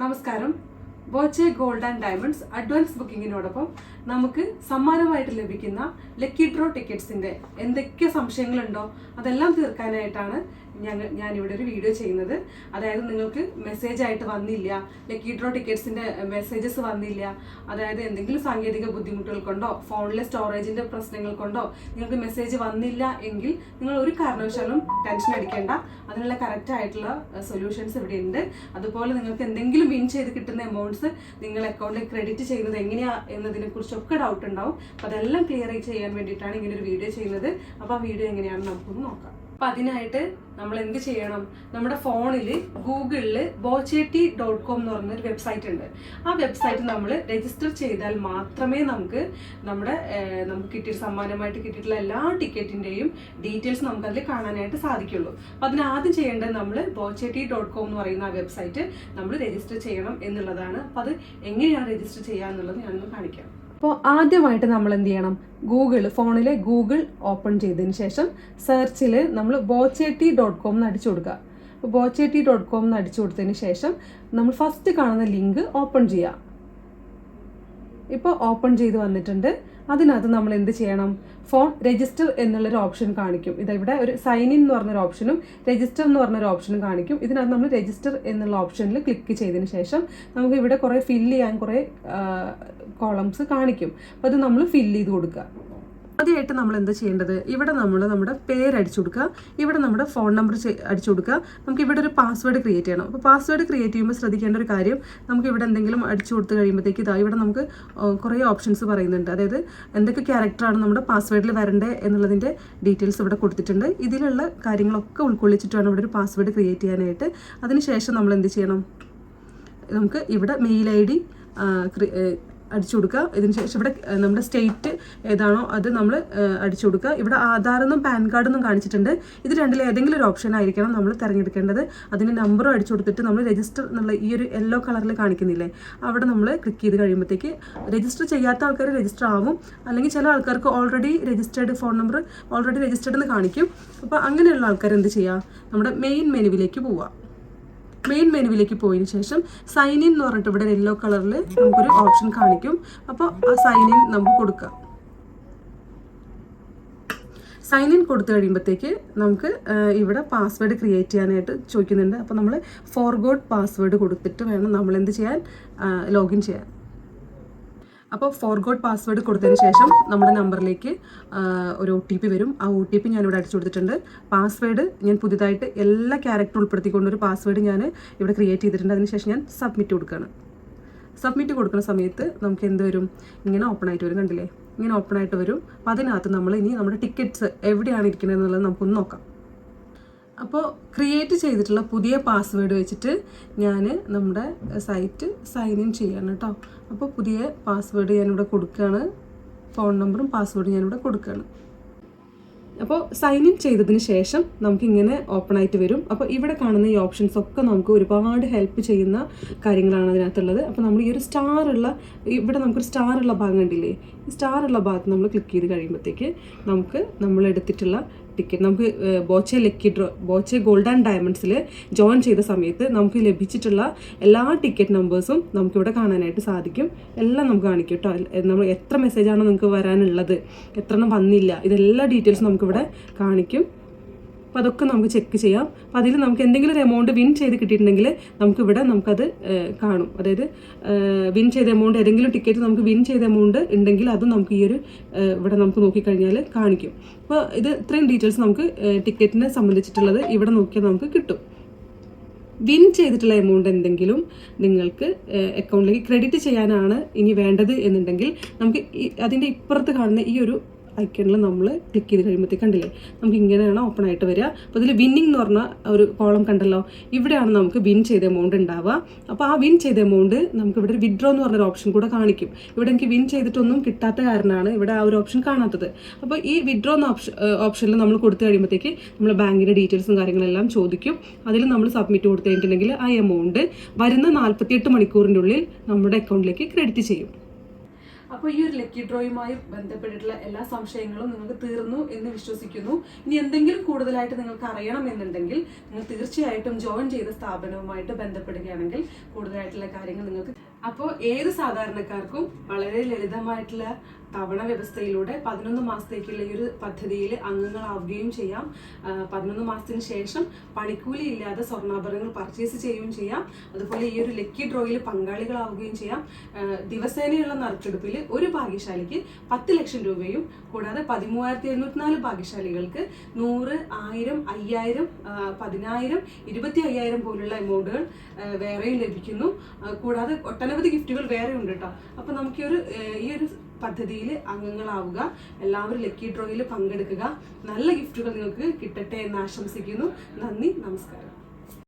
നമസ്കാരം. Boche gold and diamonds advance ബുക്കിങ്ങിനോടൊപ്പം നമുക്ക് സമ്മാനമായിട്ട് ലഭിക്കുന്ന ലക്കി ഡ്രോ ടിക്കറ്റ്സിന്റെ എന്തൊക്കെ സംശയങ്ങളുണ്ടോ അതെല്ലാം തീർക്കാനായിട്ടാണ് ഞാനിവിടെ ഒരു വീഡിയോ ചെയ്യുന്നത്. അതായത് നിങ്ങൾക്ക് മെസ്സേജ് ആയിട്ട് വന്നില്ല, ലക്കി ഡ്രോ ടിക്കറ്റ്സിന്റെ മെസ്സേജസ് വന്നില്ല, അതായത് എന്തെങ്കിലും സാങ്കേതിക ബുദ്ധിമുട്ടുകൾ കൊണ്ടോ ഫോണിലെ സ്റ്റോറേജിന്റെ പ്രശ്നങ്ങൾ കൊണ്ടോ നിങ്ങൾക്ക് മെസ്സേജ് വന്നില്ല എങ്കിൽ നിങ്ങൾ ഒരു കാരണവശാലും ടെൻഷൻ അടിക്കേണ്ട. അതിനുള്ള കറക്റ്റ് ആയിട്ടുള്ള സൊല്യൂഷൻസ് ഇവിടെ ഉണ്ട്. അതുപോലെ നിങ്ങൾക്ക് എന്തെങ്കിലും വിൻ ചെയ്ത് കിട്ടുന്ന എമൗണ്ട്സ് നിങ്ങൾ അക്കൗണ്ടിൽ ക്രെഡിറ്റ് ചെയ്യുന്നത് എങ്ങനെയാ എന്നതിനെ കുറിച്ചൊക്കെ ഡൗട്ട് ഉണ്ടാവും. അപ്പോൾ അതെല്ലാം ക്ലിയർ ചെയ്യാൻ വേണ്ടിയിട്ടാണ് ഇങ്ങനെ ഒരു വീഡിയോ ചെയ്യുന്നത്. അപ്പോൾ ആ വീഡിയോ എങ്ങനെയാണെന്ന് നമുക്കൊന്ന് നോക്കാം. അപ്പം അതിനായിട്ട് നമ്മൾ എന്ത് ചെയ്യണം? നമ്മുടെ ഫോണിൽ ഗൂഗിളിൽ bochetti.com എന്ന് പറഞ്ഞൊരു വെബ്സൈറ്റ് ഉണ്ട്. ആ വെബ്സൈറ്റ് നമ്മൾ രജിസ്റ്റർ ചെയ്താൽ മാത്രമേ നമുക്ക് കിട്ടിയ സമ്മാനമായിട്ട് കിട്ടിയിട്ടുള്ള എല്ലാ ടിക്കറ്റിൻ്റെയും ഡീറ്റെയിൽസ് നമുക്ക് അതിൽ കാണാനായിട്ട് സാധിക്കുള്ളൂ. അപ്പം അതിനാദ്യം ചെയ്യേണ്ടത് നമ്മൾ bochetti.com എന്ന് പറയുന്ന ആ വെബ്സൈറ്റ് നമ്മൾ രജിസ്റ്റർ ചെയ്യണം എന്നുള്ളതാണ്. അപ്പം അത് എങ്ങനെയാണ് രജിസ്റ്റർ ചെയ്യുക എന്നുള്ളത് ഞാനൊന്ന് കാണിക്കാം. അപ്പോൾ ആദ്യമായിട്ട് നമ്മൾ എന്ത് ചെയ്യണം? ഫോണിലെ ഗൂഗിൾ ഓപ്പൺ ചെയ്തതിന് ശേഷം സെർച്ചിൽ നമ്മൾ bochetti.com എന്ന് അടിച്ചു കൊടുക്കുക. അപ്പോൾ bochetti.com എന്ന് അടിച്ചു കൊടുത്തതിന് ശേഷം നമ്മൾ ഫസ്റ്റ് കാണുന്ന ലിങ്ക് ഓപ്പൺ ചെയ്യുക. ഇപ്പോൾ ഓപ്പൺ ചെയ്ത് വന്നിട്ടുണ്ട്. അതിനകത്ത് നമ്മൾ എന്ത് ചെയ്യണം? ഫോൺ രജിസ്റ്റർ എന്നുള്ളൊരു ഓപ്ഷൻ കാണിക്കും. ഇവിടെ ഒരു സൈൻ ഇൻ എന്ന് പറഞ്ഞൊരു ഓപ്ഷനും രജിസ്റ്റർ എന്ന് പറഞ്ഞൊരു ഓപ്ഷനും കാണിക്കും. ഇതിനകത്ത് നമ്മൾ രജിസ്റ്റർ എന്നുള്ള ഓപ്ഷനിൽ ക്ലിക്ക് ചെയ്തതിന് ശേഷം നമുക്ക് ഇവിടെ കുറേ ഫില്ല് ചെയ്യാൻ കുറേ കോളംസ് കാണിക്കും. അപ്പോൾ അത് നമ്മൾ ഫില്ല് ചെയ്ത് കൊടുക്കുക. ആദ്യമായിട്ട് നമ്മൾ എന്താ ചെയ്യേണ്ടത്? ഇവിടെ നമ്മൾ നമ്മുടെ പേര് അടിച്ചു കൊടുക്കുക, ഇവിടെ നമ്മുടെ ഫോൺ നമ്പർ അടിച്ചു കൊടുക്കുക. നമുക്ക് ഇവിടെ ഒരു പാസ്വേഡ് ക്രിയേറ്റ് ചെയ്യണം. അപ്പോൾ പാസ്വേഡ് ക്രിയേറ്റ് ചെയ്യുമ്പോൾ ശ്രദ്ധിക്കേണ്ട ഒരു കാര്യം, നമുക്ക് ഇവിടെ എന്തെങ്കിലും അടിച്ചു കൊടുത്ത് കഴിയുമ്പോഴത്തേക്ക് ഇവിടെ നമുക്ക് കുറേ ഓപ്ഷൻസ് പറയുന്നുണ്ട്. അതായത് എന്തൊക്കെ ക്യാരക്ടറാണ് നമ്മുടെ പാസ്വേഡിൽ വരേണ്ടത് എന്നുള്ളതിൻ്റെ ഡീറ്റെയിൽസ് ഇവിടെ കൊടുത്തിട്ടുണ്ട്. ഇതിലുള്ള കാര്യങ്ങളൊക്കെ ഉൾക്കൊള്ളിച്ചിട്ടാണ് ഇവിടെ ഒരു പാസ്വേഡ് ക്രിയേറ്റ് ചെയ്യാനായിട്ട്. അതിനുശേഷം നമ്മൾ എന്ത് ചെയ്യണം? നമുക്ക് ഇവിടെ മെയിൽ ID അടിച്ചു കൊടുക്കുക. ഇതിന് ശേഷം ഇവിടെ നമ്മുടെ സ്റ്റേറ്റ് ഏതാണോ അത് നമ്മൾ അടിച്ചു കൊടുക്കുക. ഇവിടെ ആധാറെന്നും പാൻ കാർഡെന്നും കാണിച്ചിട്ടുണ്ട്. ഇത് രണ്ടിൽ ഏതെങ്കിലും ഒരു ഓപ്ഷൻ ആയിരിക്കണം നമ്മൾ തിരഞ്ഞെടുക്കേണ്ടത്. അതിന് നമ്പറും അടിച്ചു കൊടുത്തിട്ട് നമ്മൾ രജിസ്റ്റർ എന്നുള്ള ഈ ഒരു യെല്ലോ കളറിൽ കാണിക്കുന്നില്ലേ, അവിടെ നമ്മൾ ക്ലിക്ക് ചെയ്ത് കഴിയുമ്പോഴത്തേക്ക് രജിസ്റ്റർ ചെയ്യാത്ത ആൾക്കാർ രജിസ്റ്റർ ആവും. അല്ലെങ്കിൽ ചില ആൾക്കാർക്ക് already registered phone number already registered എന്ന് കാണിക്കും. അപ്പോൾ അങ്ങനെയുള്ള ആൾക്കാർ എന്ത് ചെയ്യുക? നമ്മുടെ മെയിൻ മെനുവിലേക്ക് പോവുക. മെയിൻ മെനുവിലേക്ക് പോയതിന് ശേഷം സൈൻ ഇൻ എന്ന് പറഞ്ഞിട്ട് ഇവിടെ യെല്ലോ കളറിൽ നമുക്കൊരു ഓപ്ഷൻ കാണിക്കും. അപ്പോൾ ആ സൈൻ ഇൻ നമുക്ക് കൊടുക്കാം. സൈൻ ഇൻ കൊടുത്തു കഴിയുമ്പോഴത്തേക്ക് നമുക്ക് ഇവിടെ പാസ്വേഡ് ക്രിയേറ്റ് ചെയ്യാനായിട്ട് ചോദിക്കുന്നുണ്ട്. അപ്പോൾ നമ്മൾ ഫോർഗോട്ട് പാസ്വേഡ് കൊടുത്തിട്ട് വേണം നമ്മൾ എന്ത് ചെയ്യാൻ? ലോഗിൻ ചെയ്യാൻ. അപ്പോൾ ഫോർഗോട്ട് പാസ്വേഡ് കൊടുത്തതിന് ശേഷം നമ്മുടെ നമ്പറിലേക്ക് ഒരു OTP വരും. ആ OTP ഞാനിവിടെ അടിച്ചു കൊടുത്തിട്ടുണ്ട്. പാസ്വേഡ് ഞാൻ പുതിയതായിട്ട് എല്ലാ ക്യാരക്ടർ ഉൾപ്പെടുത്തിക്കൊണ്ടൊരു പാസ്വേഡ് ഞാൻ ഇവിടെ ക്രിയേറ്റ് ചെയ്തിട്ടുണ്ട്. അതിനുശേഷം ഞാൻ സബ്മിറ്റ് കൊടുക്കുകയാണ്. സബ്മിറ്റ് കൊടുക്കുന്ന സമയത്ത് നമുക്ക് എന്ത് വരും? ഇങ്ങനെ ഓപ്പൺ ആയിട്ട് വരും. കണ്ടില്ലേ? ഇങ്ങനെ ഓപ്പൺ ആയിട്ട് വരും. അപ്പോൾ അതിനകത്ത് നമ്മൾ ഇനി നമ്മുടെ ടിക്കറ്റ്സ് എവിടെയാണ് ഇരിക്കുന്നത് എന്നുള്ളത് നമുക്കൊന്ന് നോക്കാം. അപ്പോൾ ക്രിയേറ്റ് ചെയ്തിട്ടുള്ള പുതിയ പാസ്വേഡ് വെച്ചിട്ട് ഞാൻ നമ്മുടെ സൈറ്റ് സൈൻ ഇൻ ചെയ്യാണ് കേട്ടോ. അപ്പോൾ പുതിയ പാസ്വേഡ് ഞാനിവിടെ കൊടുക്കുകയാണ്. ഫോൺ നമ്പറും പാസ്വേഡും ഞാനിവിടെ കൊടുക്കുകയാണ്. അപ്പോൾ സൈൻ ഇൻ ചെയ്തതിന് ശേഷം നമുക്കിങ്ങനെ ഓപ്പൺ ആയിട്ട് വരും. അപ്പോൾ ഇവിടെ കാണുന്ന ഈ ഓപ്ഷൻസ് ഒക്കെ നമുക്ക് ഒരുപാട് ഹെൽപ്പ് ചെയ്യുന്ന കാര്യങ്ങളാണ് അതിനകത്തുള്ളത്. അപ്പോൾ നമ്മൾ ഈ ഒരു ഇവിടെ നമുക്കൊരു സ്റ്റാർ ഉള്ള ഭാഗം കണ്ടില്ലേ? ഈ സ്റ്റാർ ഉള്ള ഭാഗത്ത് നമ്മൾ ക്ലിക്ക് ചെയ്ത് കഴിയുമ്പോഴത്തേക്ക് നമുക്ക് നമ്മൾ എടുത്തിട്ടുള്ള ടിക്കറ്റ് നമുക്ക് ബോച്ചെ ഗോൾഡ് ആൻഡ് ഡയമണ്ട്സിൽ ജോയിൻ ചെയ്ത സമയത്ത് നമുക്ക് ലഭിച്ചിട്ടുള്ള എല്ലാ ടിക്കറ്റ് നമ്പേഴ്സും നമുക്കിവിടെ കാണാനായിട്ട് സാധിക്കും. എല്ലാം നമുക്ക് കാണിക്കും കേട്ടോ. നമ്മൾ എത്ര മെസ്സേജാണോ നിങ്ങൾക്ക് വരാനുള്ളത്, എത്ര എണ്ണം വന്നില്ല, ഇതെല്ലാ ഡീറ്റെയിൽസും നമുക്കിവിടെ കാണിക്കും. അപ്പോൾ അതൊക്കെ നമുക്ക് ചെക്ക് ചെയ്യാം. അപ്പോൾ അതിൽ നമുക്ക് എന്തെങ്കിലും ഒരു എമൗണ്ട് വിൻ ചെയ്ത് കിട്ടിയിട്ടുണ്ടെങ്കിൽ നമുക്കത് കാണും. അതായത് വിൻ ചെയ്ത എമൗണ്ട്, ഏതെങ്കിലും ടിക്കറ്റ് നമുക്ക് വിൻ ചെയ്ത എമൗണ്ട് ഉണ്ടെങ്കിൽ അതും നമുക്ക് ഇവിടെ നമുക്ക് നോക്കിക്കഴിഞ്ഞാൽ കാണിക്കും. അപ്പോൾ ഇത് ഇത്രയും ഡീറ്റെയിൽസ് നമുക്ക് ടിക്കറ്റിനെ സംബന്ധിച്ചിട്ടുള്ളത് ഇവിടെ നോക്കിയാൽ നമുക്ക് കിട്ടും. വിൻ ചെയ്തിട്ടുള്ള എമൗണ്ട് എന്തെങ്കിലും നിങ്ങൾക്ക് അക്കൗണ്ടിലേക്ക് ക്രെഡിറ്റ് ചെയ്യാനാണ് ഇനി വേണ്ടത് എന്നുണ്ടെങ്കിൽ നമുക്ക് അതിൻ്റെ ഇപ്പുറത്ത് കാണുന്ന ഈ ഒരു ഐക്കണിൽ നമ്മൾ ക്ലിക്ക് ചെയ്ത് കഴിയുമ്പോഴത്തേക്ക് കണ്ടില്ലേ, നമുക്ക് ഇങ്ങനെയാണ് ഓപ്പൺ ആയിട്ട് വരിക. അപ്പോൾ ഇതിൽ വിന്നിംഗ് എന്ന് പറഞ്ഞ ഒരു കോളം കണ്ടല്ലോ, ഇവിടെയാണ് നമുക്ക് വിൻ ചെയ്ത എമൗണ്ട് ഉണ്ടാവുക. അപ്പോൾ ആ വിൻ ചെയ്ത എമൗണ്ട് നമുക്ക് ഇവിടെ ഒരു വിഡ്രോ എന്ന് പറഞ്ഞൊരു ഓപ്ഷൻ കൂടെ കാണിക്കും. ഇവിടെ എനിക്ക് വിൻ ചെയ്തിട്ടൊന്നും കിട്ടാത്ത കാരണമാണ് ഇവിടെ ആ ഒരു ഓപ്ഷൻ കാണാത്തത്. അപ്പോൾ ഈ വിഡ്രോ എന്ന ഓപ്ഷനിൽ നമ്മൾ കൊടുത്തു കഴിയുമ്പോഴത്തേക്ക് നമ്മൾ ബാങ്കിൻ്റെ ഡീറ്റെയിൽസും കാര്യങ്ങളെല്ലാം ചോദിക്കും. അതിൽ നമ്മൾ സബ്മിറ്റ് കൊടുത്തു കഴിഞ്ഞിട്ടുണ്ടെങ്കിൽ ആ എമൗണ്ട് വരുന്ന 48 മണിക്കൂറിൻ്റെ ഉള്ളിൽ നമ്മുടെ അക്കൗണ്ടിലേക്ക് ക്രെഡിറ്റ് ചെയ്യും. അപ്പോൾ ഈ ഒരു ലക്കി ഡ്രോയുമായി ബന്ധപ്പെട്ടിട്ടുള്ള എല്ലാ സംശയങ്ങളും നിങ്ങൾക്ക് തീർന്നു എന്ന് വിശ്വസിക്കുന്നു. ഇനി എന്തെങ്കിലും കൂടുതലായിട്ട് നിങ്ങൾക്ക് അറിയണം എന്നുണ്ടെങ്കിൽ നിങ്ങൾ തീർച്ചയായിട്ടും ജോയിൻ ചെയ്ത സ്ഥാപനവുമായിട്ട് ബന്ധപ്പെടുകയാണെങ്കിൽ കൂടുതലായിട്ടുള്ള കാര്യങ്ങൾ നിങ്ങൾക്ക്. അപ്പോൾ ഏത് സാധാരണക്കാർക്കും വളരെ ലളിതമായിട്ടുള്ള തവണ വ്യവസ്ഥയിലൂടെ 11 മാസത്തേക്കുള്ള ഈ ഒരു പദ്ധതിയിൽ അംഗങ്ങളാവുകയും ചെയ്യാം. 11 മാസത്തിന് ശേഷം പണിക്കൂലി ഇല്ലാതെ സ്വർണ്ണാഭരണങ്ങൾ പർച്ചേസ് ചെയ്യുകയും ചെയ്യാം. അതുപോലെ ഈ ഒരു ലക്കി ഡ്രോയിൽ പങ്കാളികളാവുകയും ചെയ്യാം. ദിവസേനയുള്ള നറുക്കെടുപ്പിൽ ഒരു ഭാഗ്യശാലിക്ക് 10 ലക്ഷം രൂപയും കൂടാതെ 13,704 ഭാഗ്യശാലികൾക്ക് 100, 1000, 5000, 10,000, 25,000 പോലുള്ള എമൗണ്ടുകൾ വേറെയും ലഭിക്കുന്നു. കൂടാതെ ഒട്ടനവധി ഗിഫ്റ്റുകൾ വേറെ ഉണ്ട് കേട്ടോ. അപ്പോൾ നമുക്ക് ഈ ഒരു പദ്ധതിയിൽ അംഗങ്ങളാവുക, എല്ലാവരും ലക്കി ഡ്രോയിൽ പങ്കെടുക്കുക, നല്ല ഗിഫ്റ്റുകൾ നിങ്ങൾക്ക് കിട്ടട്ടെ എന്ന് ആശംസിക്കുന്നു. നന്ദി, നമസ്കാരം.